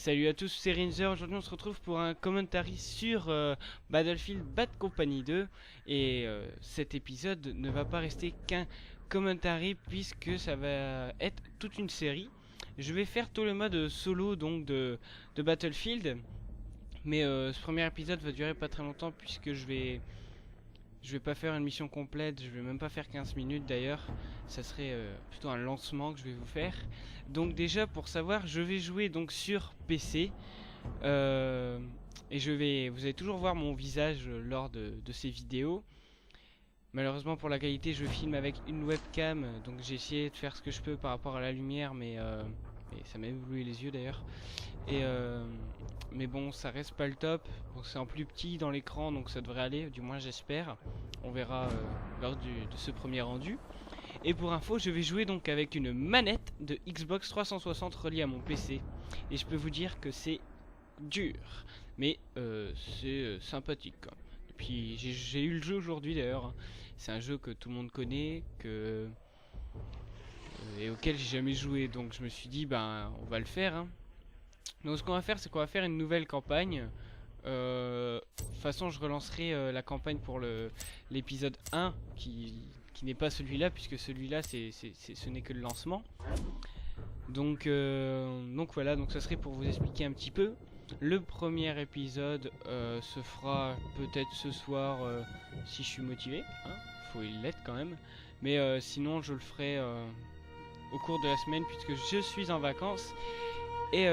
Salut à tous, c'est Rinzer. Aujourd'hui on se retrouve pour un commentary sur Battlefield Bad Company 2. Et cet épisode ne va pas rester qu'un commentary puisque ça va être toute une série. Je vais faire tout le mode solo donc de Battlefield. Mais ce premier épisode va durer pas très longtemps puisque je vais pas faire une mission complète, je vais même pas faire 15 minutes d'ailleurs. Ça serait plutôt un lancement que je vais vous faire. Donc déjà pour savoir, je vais jouer donc sur PC. Et vous allez toujours voir mon visage lors de ces vidéos. Malheureusement pour la qualité, je filme avec une webcam. Donc j'ai essayé de faire ce que je peux par rapport à la lumière, mais ça m'a ébloui les yeux d'ailleurs. Mais bon, ça reste pas le top. Bon, c'est en plus petit dans l'écran, donc ça devrait aller, du moins j'espère. On verra lors de ce premier rendu. Et pour info, je vais jouer donc avec une manette de Xbox 360 reliée à mon PC. Et je peux vous dire que c'est dur, mais c'est sympathique quoi. Et puis j'ai eu le jeu aujourd'hui d'ailleurs. C'est un jeu que tout le monde connaît, et auquel j'ai jamais joué. Donc je me suis dit, ben on va le faire hein. Donc ce qu'on va faire, c'est qu'on va faire une nouvelle campagne. De toute façon je relancerai la campagne pour l'épisode 1 qui n'est pas celui-là, puisque celui-là ce n'est que le lancement. Donc voilà, donc ça serait pour vous expliquer un petit peu. Le premier épisode se fera peut-être ce soir si je suis motivé hein. Faut y l'être quand même. Mais sinon je le ferai au cours de la semaine puisque je suis en vacances. Et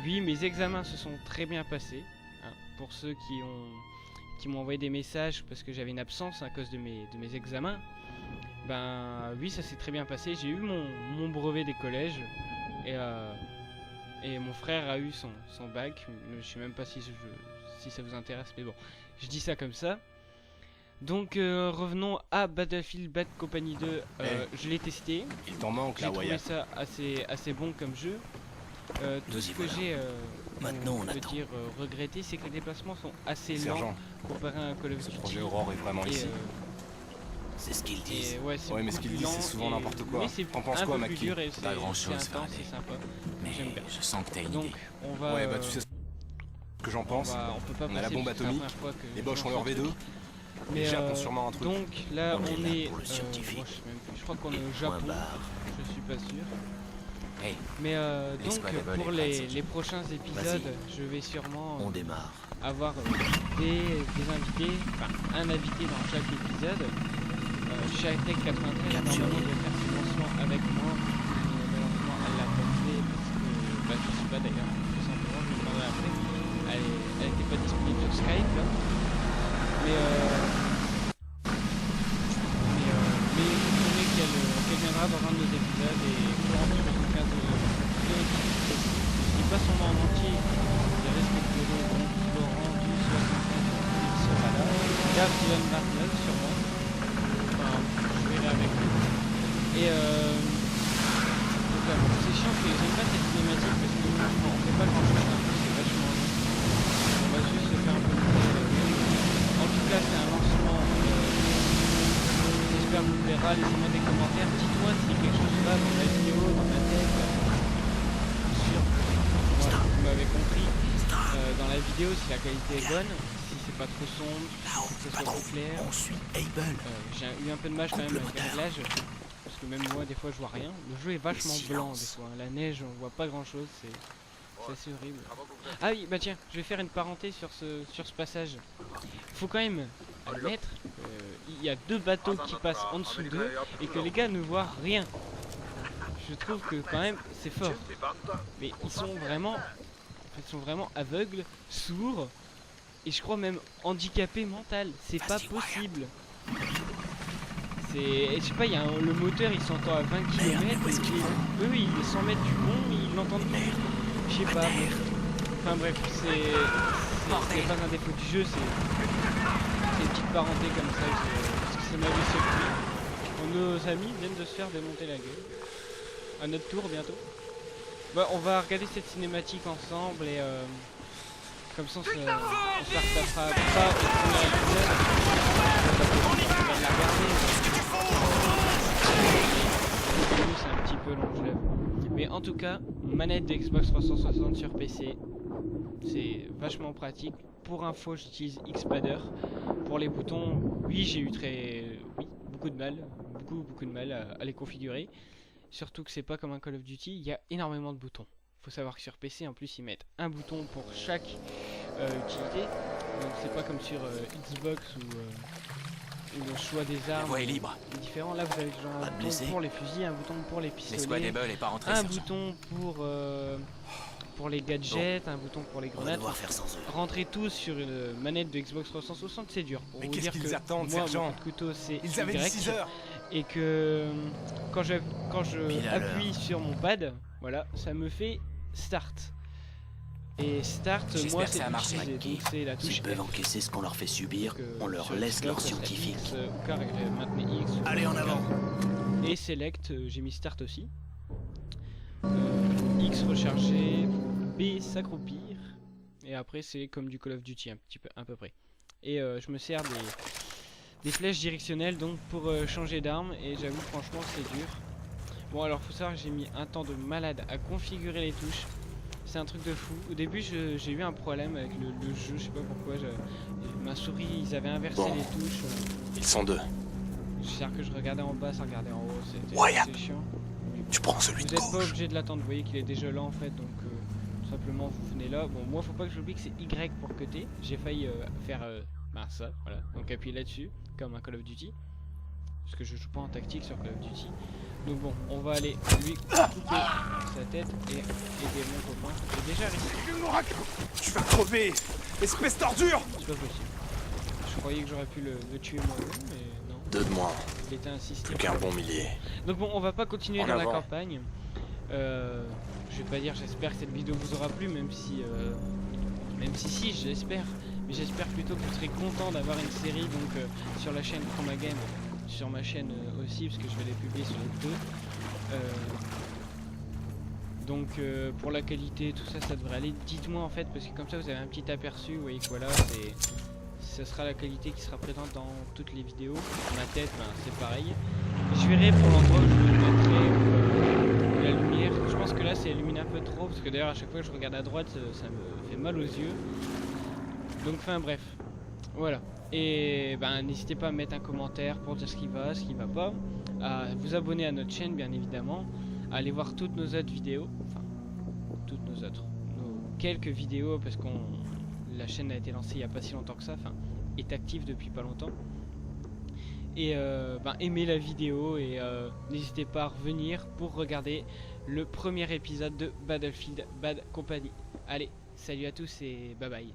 oui, mes examens se sont très bien passés hein. Pour ceux qui m'ont envoyé des messages parce que j'avais une absence à cause de mes examens, ben oui, ça s'est très bien passé. J'ai eu mon brevet des collèges et mon frère a eu son bac. Je sais même pas si ça vous intéresse, mais bon, je dis ça comme ça. Donc revenons à Battlefield Bad Company 2. Je l'ai testé. Il t'en manque j'ai trouvé ça assez bon comme jeu. Tout ce que j'ai regretté, c'est que les déplacements sont assez lents comparé à un Call of Duty. Ce projet Aurore est vraiment ici. C'est ce qu'ils disent. Ouais, mais ce qu'ils disent, c'est souvent n'importe quoi. T'en penses quoi, Mackie? Pas grand chose, c'est sympa. Mais je sens que t'as une idée. Donc, on va. Ouais, bah tu sais ce que j'en pense. On a la bombe atomique, les Boches ont leur V2. Mais les Japs ont sûrement un truc. Donc là, on est. Je crois qu'on est au Japon. Je suis pas sûr. Hey, mais donc pour les prochains épisodes, je vais sûrement avoir des invités, enfin un invité dans chaque épisode. Tech 93 normalement devait faire ce lancement avec moi, malheureusement elle l'a pas fait parce que je sais pas d'ailleurs, tout simplement, je lui demanderai après. Elle était pas disponible sur Skype là. Mais je trouvais qu'elle viendra dans un de nos épisodes et pour en plus je dis pas son nom en entier, je respecterai donc Laurent du 75 il sera là, Gabriel Barnett sûrement, enfin je verrai avec lui. Et donc là, bon, c'est chiant que j'aime pas cette cinématique parce que on fait pas grand chose, c'est vachement long. On va juste se faire un peu de en tout cas c'est un lancement, j'espère que vous plaira, laissez-moi des commentaires, dites-moi si quelque chose va dans la vidéo, dans ma tête. Vous m'avez compris, dans la vidéo si la qualité est bonne, si c'est pas trop sombre, si c'est trop clair. J'ai eu un peu de mal quand même avec le réglage, parce que même moi des fois je vois rien. Le jeu est vachement blanc des fois, la neige on voit pas grand chose, c'est assez horrible. Ah oui, bah tiens, je vais faire une parenthèse sur ce passage. Faut quand même admettre, il y a deux bateaux qui passent en dessous d'eux et que les gars ne voient rien. Je trouve que quand même c'est fort, mais ils sont vraiment aveugles, sourds et je crois même handicapés mental. C'est pas possible. Je sais pas, le moteur il s'entend à 20 km et eux ils 100 mètres du pont ils l'entendent pas. Je sais pas. Enfin bref, c'est pas un défaut du jeu, c'est une petite parenté comme ça parce que ça m'avait surpris. Nos amis viennent de se faire démonter la gueule. À notre tour bientôt. Bah, on va regarder cette cinématique ensemble et comme ça on se rattrapera pas au premier épisode. On va la regarder. C'est un petit peu long, je l'avoue. Mais en tout cas, manette de Xbox 360 sur PC, C'est vachement pratique. Pour info, j'utilise Xpadder. Pour les boutons, oui, j'ai eu beaucoup de mal, beaucoup de mal à les configurer. Surtout que c'est pas comme un Call of Duty, il y a énormément de boutons. Faut savoir que sur PC, en plus, ils mettent un bouton pour chaque utilité. Donc c'est pas comme sur Xbox où le choix des armes est libre. Est différent. Là, vous avez genre un bouton pour les fusils, un bouton pour les pistolets, est pas rentré, un bouton pour les gadgets, un bouton pour les grenades. Rentrer tous sur une manette de Xbox 360, c'est dur. Pour mais vous qu'est-ce dire qu'ils que attendent, moi, sergent? mon coup de couteau, c'est Ils avaient dit 6 heures. Et que quand je appuie sur mon pad, voilà, ça me fait start. Et start, moi c'est utilisé, donc c'est la touche. S'ils peuvent encaisser ce qu'on leur fait subir, on leur laisse Xbox, leur scientifique. X, maintenez X. Allez en avant. Et select, j'ai mis start aussi. X recharger, B s'accroupir. Et après c'est comme du Call of Duty un petit peu, à peu près. Et je me sers des flèches directionnelles donc pour changer d'arme. Et j'avoue franchement c'est dur. Bon alors faut savoir que j'ai mis un temps de malade à configurer les touches. C'est un truc de fou. Au début j'ai eu un problème avec le jeu, je sais pas pourquoi. Ma souris, ils avaient inversé les touches. Ils sont 2. C'est-à-dire que je regardais en bas sans regarder en haut, c'était chiant. Tu prends celui Vous de n'êtes pas gauche. obligé de l'attendre, vous voyez qu'il est déjà là en fait, donc tout simplement vous venez là. Bon moi faut pas que j'oublie que c'est Y pour cutter. J'ai failli faire ça, voilà. Donc appuyer là-dessus, comme un Call of Duty. Parce que je joue pas en tactique sur Call of Duty. Donc bon, on va aller lui couper sa tête et aider mon copain. J'ai déjà réussi. Tu vas crever, espèce d'ordure. C'est pas possible. Je croyais que j'aurais pu le tuer moi-même, mais non. 2 de moins. Il était insisté. Plus qu'un bon millier. Donc bon, on va pas continuer En dans la avant. campagne. Je vais pas dire, j'espère que cette vidéo vous aura plu, même si si, j'espère. Mais j'espère plutôt que vous serez content d'avoir une série donc sur la chaîne Chroma Game. Sur ma chaîne aussi parce que je vais les publier sur les deux. Donc pour la qualité, tout ça, ça devrait aller. Dites-moi en fait parce que comme ça vous avez un petit aperçu. Vous voyez que voilà, ce sera la qualité qui sera présente dans toutes les vidéos. Ma tête, c'est pareil. Je verrai pour l'endroit où je mettrai la lumière. Je pense que là c'est illuminé un peu trop parce que d'ailleurs à chaque fois que je regarde à droite, ça me fait mal aux yeux. Donc enfin bref, voilà. Et n'hésitez pas à mettre un commentaire pour dire ce qui va pas, à vous abonner à notre chaîne bien évidemment, à aller voir toutes nos autres vidéos, enfin toutes nos quelques vidéos parce que la chaîne a été lancée il n'y a pas si longtemps que ça, enfin est active depuis pas longtemps. Et aimez la vidéo et n'hésitez pas à revenir pour regarder le premier épisode de Battlefield Bad Company. Allez, salut à tous et bye bye.